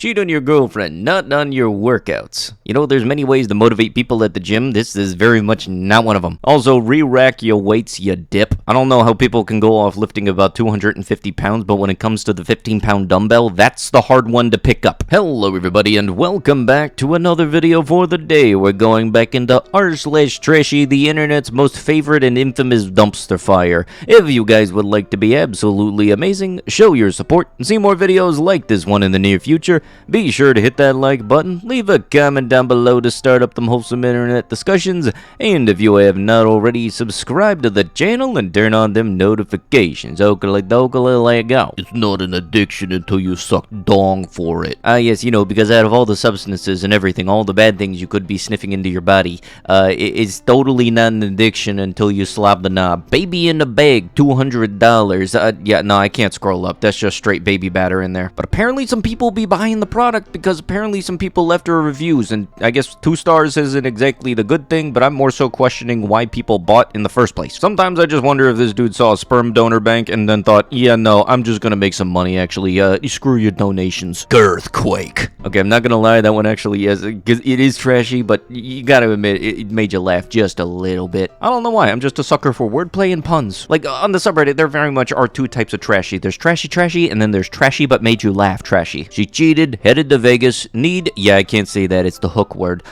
Cheat on your girlfriend, not on your workouts. You know, there's many ways to motivate people at the gym. This is very much not one of them. Also, re-rack your weights, you dip. I don't know how people can go off lifting about 250 pounds, but when it comes to the 15-pound dumbbell, that's the hard one to pick up. Hello, everybody, and welcome back to another video for the day. We're going back into r/trashy, the internet's most favorite and infamous dumpster fire. If you guys would like to be absolutely amazing, show your support, and see more videos like this one in the near future, be sure to hit that like button, leave a comment down below to start up them wholesome internet discussions, and if you have not already, subscribe to the channel and turn on them notifications. Okala dokala let go. It's not an addiction until you suck dong for it. Yes, you know, because out of all the substances and everything, all the bad things you could be sniffing into your body, it's totally not an addiction until you slap the knob. Baby in the bag, $200. Yeah, no, I can't scroll up. That's just straight baby batter in there. But apparently some people be buying the product because apparently some people left her reviews, and I guess 2 stars isn't exactly the good thing, but I'm more so questioning why people bought in the first place. Sometimes I just wonder if this dude saw a sperm donor bank and then thought, yeah, no, I'm just gonna make some money actually. Screw your donations. Girthquake. Okay, I'm not gonna lie, that one actually is, it is trashy, but you gotta admit, it made you laugh just a little bit. I don't know why, I'm just a sucker for wordplay and puns. Like, on the subreddit, there very much are 2 types of trashy. There's trashy, and then there's trashy but made you laugh trashy. She cheated, headed to Vegas, yeah, I can't say that, it's the hook word.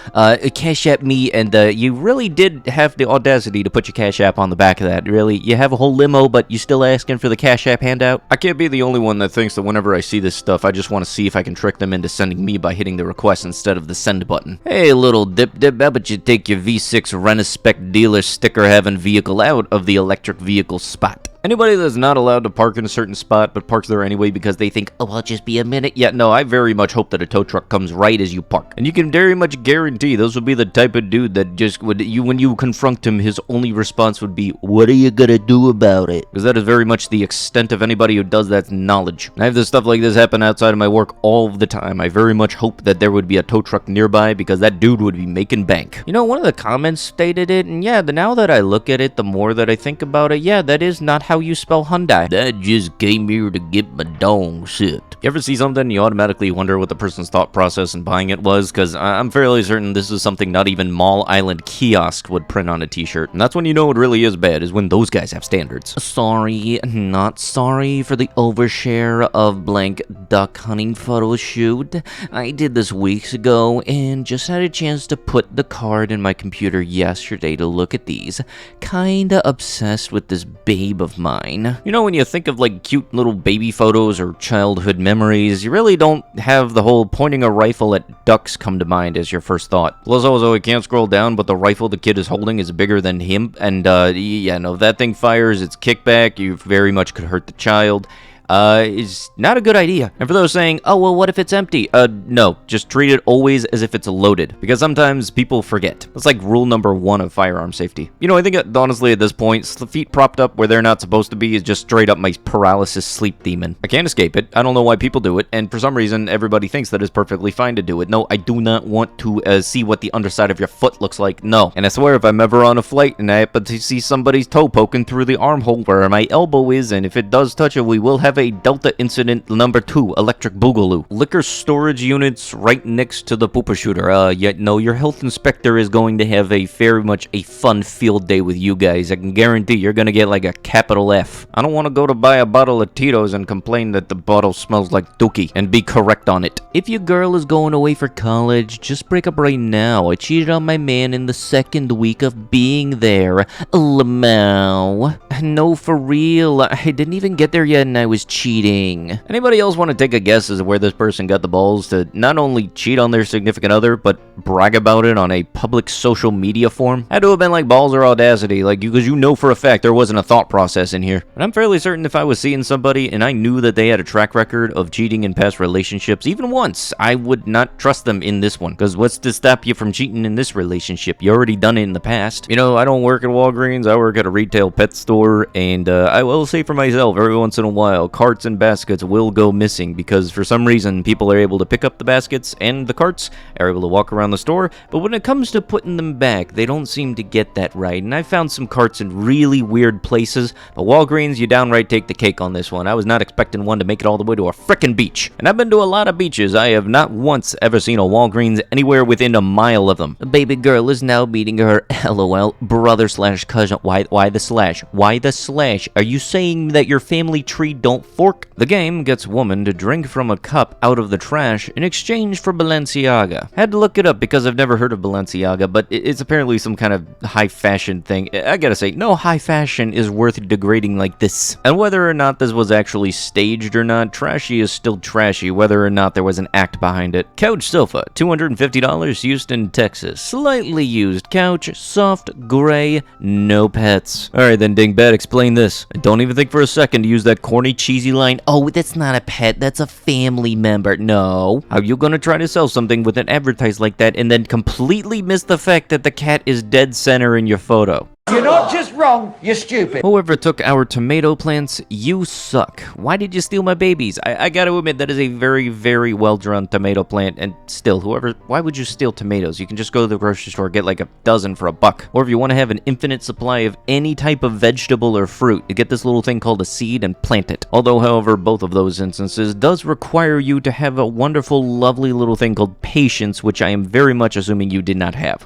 Cash App me, and you really did have the audacity to put your Cash App on the back of that. Really, you have a whole limo, but you still asking for the Cash App handout? I can't be the only one that thinks that whenever I see this stuff, I just want to see if I can trick them into sending me by hitting the request instead of the send button. Hey, little dip, how about you take your V6 Rent-A-Spec dealer sticker-having vehicle out of the electric vehicle spot? Anybody that's not allowed to park in a certain spot but parks there anyway because they think, oh, I'll just be a minute. Yeah, no, I very much hope that a tow truck comes right as you park. And you can very much guarantee those would be the type of dude that just would, when you confront him, his only response would be, what are you gonna do about it? Because that is very much the extent of anybody who does that's knowledge. I have this stuff like this happen outside of my work all the time. I very much hope that there would be a tow truck nearby because that dude would be making bank. You know, one of the comments stated it, and yeah, now that I look at it, the more that I think about it, yeah, that is not how you spell Hyundai. That just came here to get my dong shit. You ever see something, you automatically wonder what the person's thought process in buying it was? Because I'm fairly certain this is something not even Mall Island Kiosk would print on a t-shirt. And that's when you know it really is bad, is when those guys have standards. Sorry, not sorry for the overshare of blank duck hunting photo shoot. I did this weeks ago and just had a chance to put the card in my computer yesterday to look at these. Kinda obsessed with this babe of mine. You know, when you think of like cute little baby photos or childhood memories, you really don't have the whole pointing a rifle at ducks come to mind as your first thought. Plus also, I can't scroll down, but the rifle the kid is holding is bigger than him, and yeah, no, if that thing fires its kickback, you very much could hurt the child. Is not a good idea. And for those saying, oh, well, what if it's empty? No, just treat it always as if it's loaded, because sometimes people forget. That's like rule number 1 of firearm safety. You know, I think honestly at this point, the feet propped up where they're not supposed to be is just straight up my paralysis sleep demon. I can't escape it. I don't know why people do it, and for some reason, everybody thinks that it's perfectly fine to do it. No, I do not want to see what the underside of your foot looks like. No. And I swear, if I'm ever on a flight and I happen to see somebody's toe poking through the armhole where my elbow is, and if it does touch it, we will have a Delta incident number 2, electric boogaloo. Liquor storage units right next to the pooper shooter. Yet no, your health inspector is going to have a very much a fun field day with you guys. I can guarantee you're gonna get like a capital F. I don't want to go to buy a bottle of Tito's and complain that the bottle smells like dookie and be correct on it. If your girl is going away for college, just break up right now. I cheated on my man in the 2nd week of being there. Lamau. No, for real. I didn't even get there yet and I was cheating. Anybody else want to take a guess as to where this person got the balls to not only cheat on their significant other, but brag about it on a public social media forum? Had to have been like balls or audacity, like because you know for a fact there wasn't a thought process in here. And I'm fairly certain if I was seeing somebody and I knew that they had a track record of cheating in past relationships, even once, I would not trust them in this one. Because what's to stop you from cheating in this relationship? You already done it in the past. You know, I don't work at Walgreens, I work at a retail pet store, and I will say for myself, every once in a while, carts and baskets will go missing because for some reason people are able to pick up the baskets and the carts are able to walk around around the store, but when it comes to putting them back, they don't seem to get that right, and I found some carts in really weird places, but Walgreens, you downright take the cake on this one. I was not expecting one to make it all the way to a frickin' beach, and I've been to a lot of beaches. I have not once ever seen a Walgreens anywhere within a mile of them. A baby girl is now meeting her LOL brother slash cousin. Why the slash? Why the slash? Are you saying that your family tree don't fork? The game gets woman to drink from a cup out of the trash in exchange for Balenciaga. Had to look it up because I've never heard of Balenciaga, but it's apparently some kind of high fashion thing. I gotta say, no high fashion is worth degrading like this. And whether or not this was actually staged or not, trashy is still trashy, whether or not there was an act behind it. Couch sofa, $250, Houston, Texas. Slightly used couch, soft, gray, no pets. Alright then, dingbat, explain this. And don't even think for a second to use that corny, cheesy line, oh, that's not a pet, that's a family member. No. How you gonna try to sell something with an advertise like that and then completely miss the fact that the cat is dead center in your photo? You're not just wrong, you're stupid. Whoever took our tomato plants, you suck. Why did you steal my babies? I gotta admit, that is a very, very well-drawn tomato plant, and still, why would you steal tomatoes? You can just go to the grocery store, get like a dozen for $1. Or if you want to have an infinite supply of any type of vegetable or fruit, you get this little thing called a seed and plant it. Although, however, both of those instances does require you to have a wonderful, lovely little thing called patience, which I am very much assuming you did not have.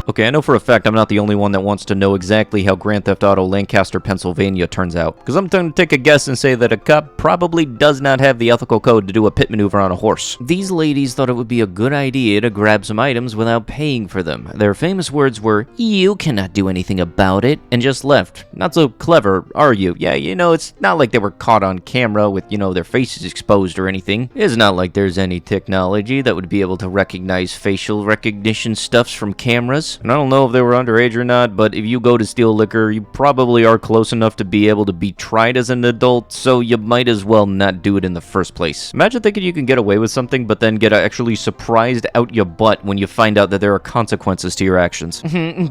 Okay, I know for a fact I'm not the only one that wants to know exactly how Grand Theft Auto Lancaster, Pennsylvania turns out. Because I'm going to take a guess and say that a cop probably does not have the ethical code to do a pit maneuver on a horse. These ladies thought it would be a good idea to grab some items without paying for them. Their famous words were, "You cannot do anything about it," and just left. Not so clever, are you? Yeah, you know, it's not like they were caught on camera with, their faces exposed or anything. It's not like there's any technology that would be able to recognize facial recognition stuffs from cameras. And I don't know if they were underage or not, but if you go to steal liquor, you probably are close enough to be able to be tried as an adult, so you might as well not do it in the first place. Imagine thinking you can get away with something, but then get actually surprised out your butt when you find out that there are consequences to your actions.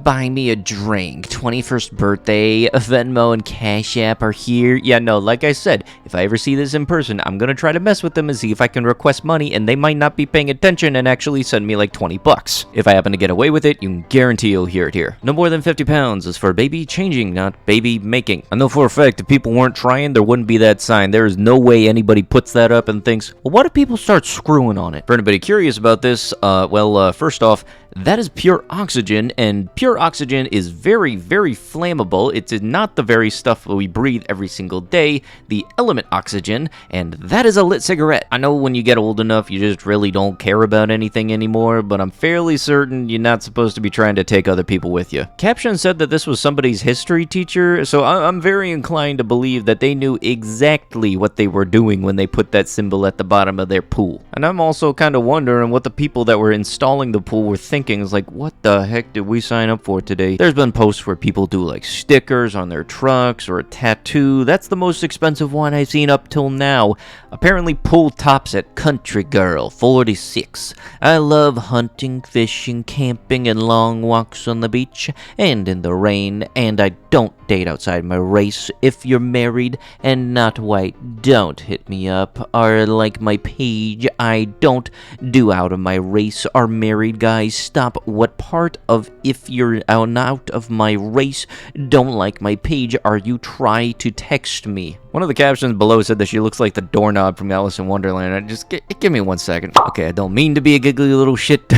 Buy me a drink. 21st birthday, Venmo and Cash App are here. Yeah, no, like I said, if I ever see this in person, I'm gonna try to mess with them and see if I can request money, and they might not be paying attention and actually send me like $20. If I happen to get away with it, you can guarantee you'll hear it here. No more than 50 pounds is for baby changing, not baby making. I know for a fact if people weren't trying, there wouldn't be that sign. There is no way anybody puts that up and thinks, well, what if people start screwing on it? For anybody curious about this, first off, that is pure oxygen, and pure oxygen is very, very flammable. It's not the very stuff we breathe every single day, the element oxygen, and that is a lit cigarette. I know when you get old enough, you just really don't care about anything anymore, but I'm fairly certain you're not supposed to be trying to take other people with you. Caption said that this was somebody's history teacher, so I'm very inclined to believe that they knew exactly what they were doing when they put that symbol at the bottom of their pool. And I'm also kind of wondering what the people that were installing the pool were thinking. Is like, what the heck did we sign up for today? There's been posts where people do like stickers on their trucks or a tattoo. That's the most expensive one I've seen up till now. Apparently pool tops at Country Girl 46. I love hunting, fishing, camping, and long walks on the beach and in the rain, and I don't date outside my race. If you're married and not white, don't hit me up or like my page. I don't do out of my race or married guys. Stop. What part of if you're out of my race don't like my page are you try to text me? One of the captions below said that she looks like the doorknob from Alice in Wonderland. I just give me 1 second. Okay, I don't mean to be a giggly little shit,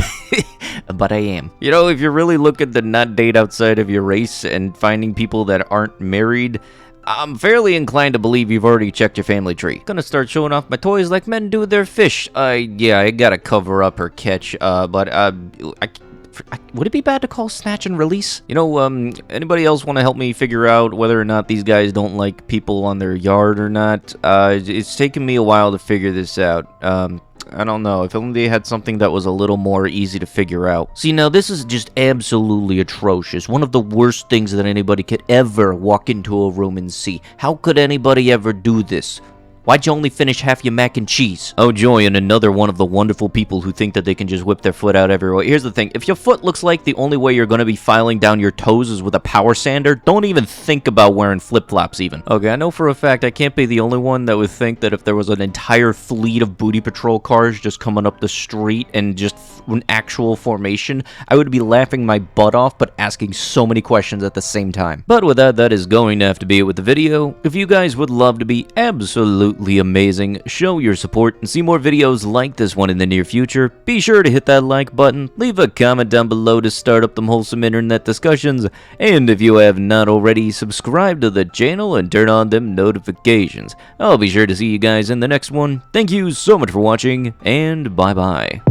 but I am. You know, if you're really looking to not date outside of your race and finding people that aren't married, I'm fairly inclined to believe you've already checked your family tree. Gonna start showing off my toys like men do their fish. Yeah, I gotta cover up her catch, would it be bad to call snatch and release? You know, anybody else want to help me figure out whether or not these guys don't like people on their yard or not? It's taken me a while to figure this out. I don't know, if only they had something that was a little more easy to figure out. See, now this is just absolutely atrocious. One of the worst things that anybody could ever walk into a room and see. How could anybody ever do this? Why'd you only finish half your mac and cheese? Oh, Joy, and another one of the wonderful people who think that they can just whip their foot out everywhere. Here's the thing. If your foot looks like the only way you're going to be filing down your toes is with a power sander, don't even think about wearing flip-flops even. Okay, I know for a fact I can't be the only one that would think that if there was an entire fleet of booty patrol cars just coming up the street and just an actual formation, I would be laughing my butt off but asking so many questions at the same time. But with that, that is going to have to be it with the video. If you guys would love to be absolutely amazing, show your support, and see more videos like this one in the near future, be sure to hit that like button, leave a comment down below to start up them wholesome internet discussions, and if you have not already, subscribe to the channel and turn on them notifications. I'll be sure to see you guys in the next one. Thank you so much for watching, and bye-bye.